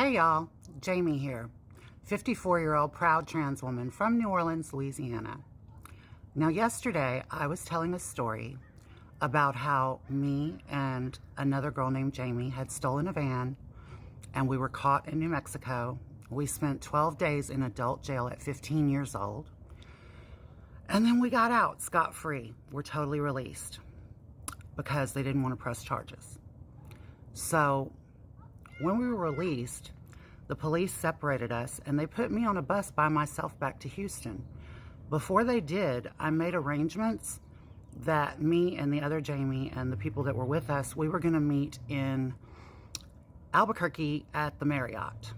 Hey y'all, Jamie here, 54-year-old proud trans woman from New Orleans, Louisiana. Now yesterday I was telling a story about how me and another girl named Jamie had stolen a van and we were caught in New Mexico. We spent 12 days in adult jail at 15 years old. And then we got out scot-free. We're totally released because they didn't want to press charges. So when we were released, the police separated us and they put me on a bus by myself back to Houston. Before they did, I made arrangements that me and the other Jamie and the people that were with us, we were going to meet in Albuquerque at the Marriott.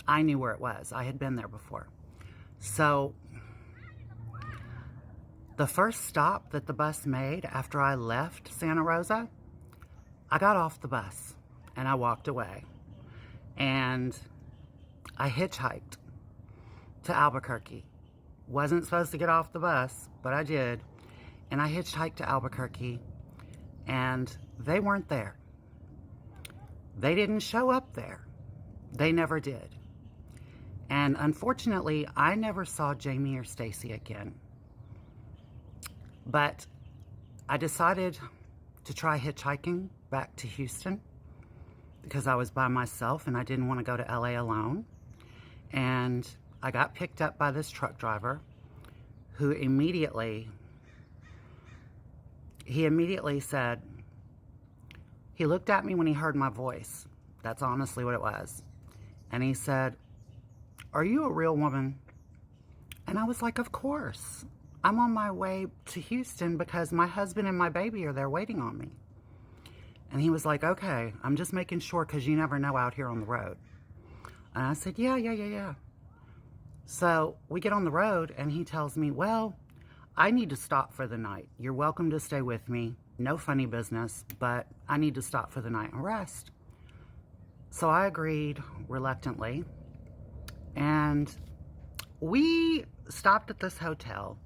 I knew where it was. I had been there before. So the first stop that the bus made after I left Santa Rosa, I got off the bus and I walked away. And I hitchhiked to Albuquerque. Wasn't supposed to get off the bus, but I did. And I hitchhiked to Albuquerque, and they weren't there. They didn't show up there. They never did. And unfortunately, I never saw Jamie or Stacy again. But I decided to try hitchhiking back to Houston because I was by myself and I didn't want to go to LA alone. And I got picked up by this truck driver who immediately said, he looked at me when he heard my voice. That's honestly what it was. And he said, "Are you a real woman?" And I was like, "Of course. I'm on my way to Houston because my husband and my baby are there waiting on me." And he was like, "Okay, I'm just making sure because you never know out here on the road." And I said, yeah. So we get on the road and he tells me, "Well, I need to stop for the night. You're welcome to stay with me. No funny business, but I need to stop for the night and rest." So I agreed reluctantly. And we stopped at this hotel.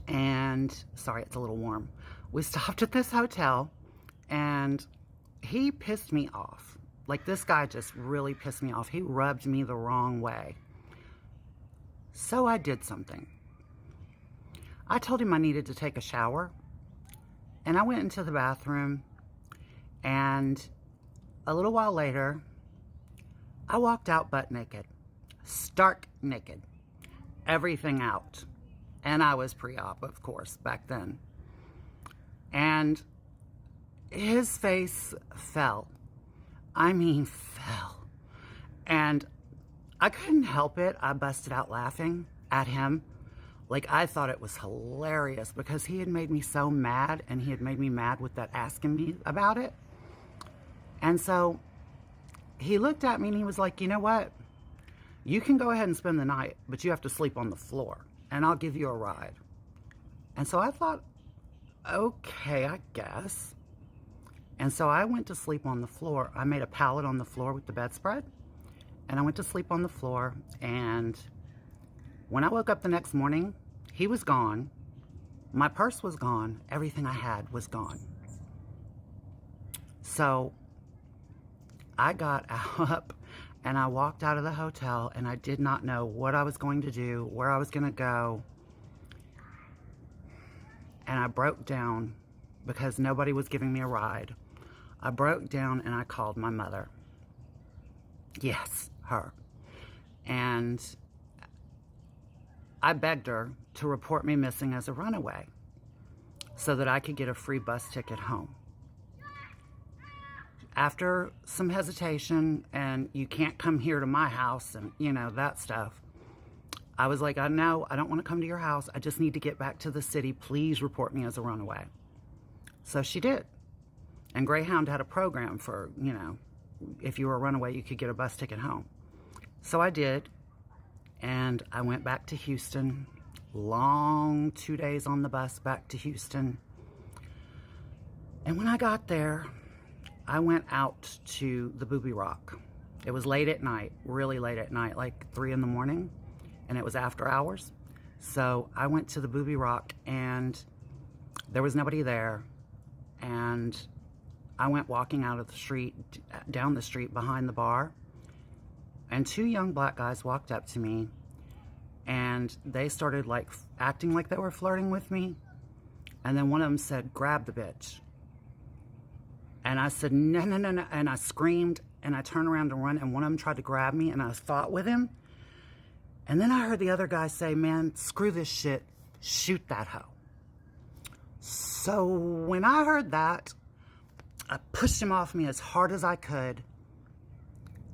And sorry, it's a little warm. We stopped at this hotel. And he pissed me off. Like, this guy just really pissed me off. He rubbed me the wrong way. So I did something. I told him I needed to take a shower. And I went into the bathroom. And a little while later, I walked out butt naked. Stark naked. Everything out. And I was pre-op, of course, back then. And his face fell. I mean, fell. And I couldn't help it. I busted out laughing at him. Like, I thought it was hilarious because he had made me so mad, and he had made me mad with that asking me about it. And so he looked at me and he was like, "You know what? You can go ahead and spend the night, but you have to sleep on the floor, and I'll give you a ride." And so I thought, okay, I guess. And so I went to sleep on the floor. I made a pallet on the floor with the bedspread, and I went to sleep on the floor. And when I woke up the next morning, he was gone. My purse was gone. Everything I had was gone. So I got up and I walked out of the hotel, and I did not know what I was going to do, where I was going to go. And I broke down because nobody was giving me a ride. I broke down and I called my mother. Yes, her. And I begged her to report me missing as a runaway so that I could get a free bus ticket home. After some hesitation, and you can't come here to my house and, that stuff, I was like, "No, I don't want to come to your house. I just need to get back to the city. Please report me as a runaway." So she did. And Greyhound had a program for, if you were a runaway, you could get a bus ticket home. So I did. And I went back to Houston. Long 2 days on the bus back to Houston. And when I got there, I went out to the Booby Rock. It was late at night, really late at night, like 3 in the morning. And it was after hours. So I went to the Booby Rock and there was nobody there. And I went walking out of the street, down the street behind the bar, and 2 young black guys walked up to me, and they started like acting like they were flirting with me. And then one of them said, "Grab the bitch." And I said, "No, no, no, no." And I screamed, and I turned around to run, and one of them tried to grab me, and I fought with him. And then I heard the other guy say, "Man, screw this shit. Shoot that hoe." So when I heard that, I pushed him off me as hard as I could,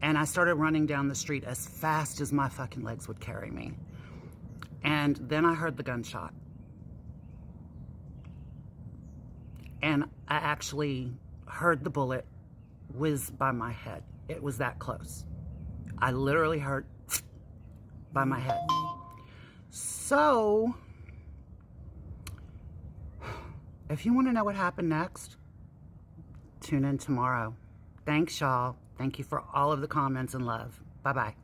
and I started running down the street as fast as my fucking legs would carry me. And then I heard the gunshot. And I actually heard the bullet whiz by my head. It was that close. I literally heard by my head. So, if you want to know what happened next, tune in tomorrow. Thanks, y'all. Thank you for all of the comments and love. Bye-bye.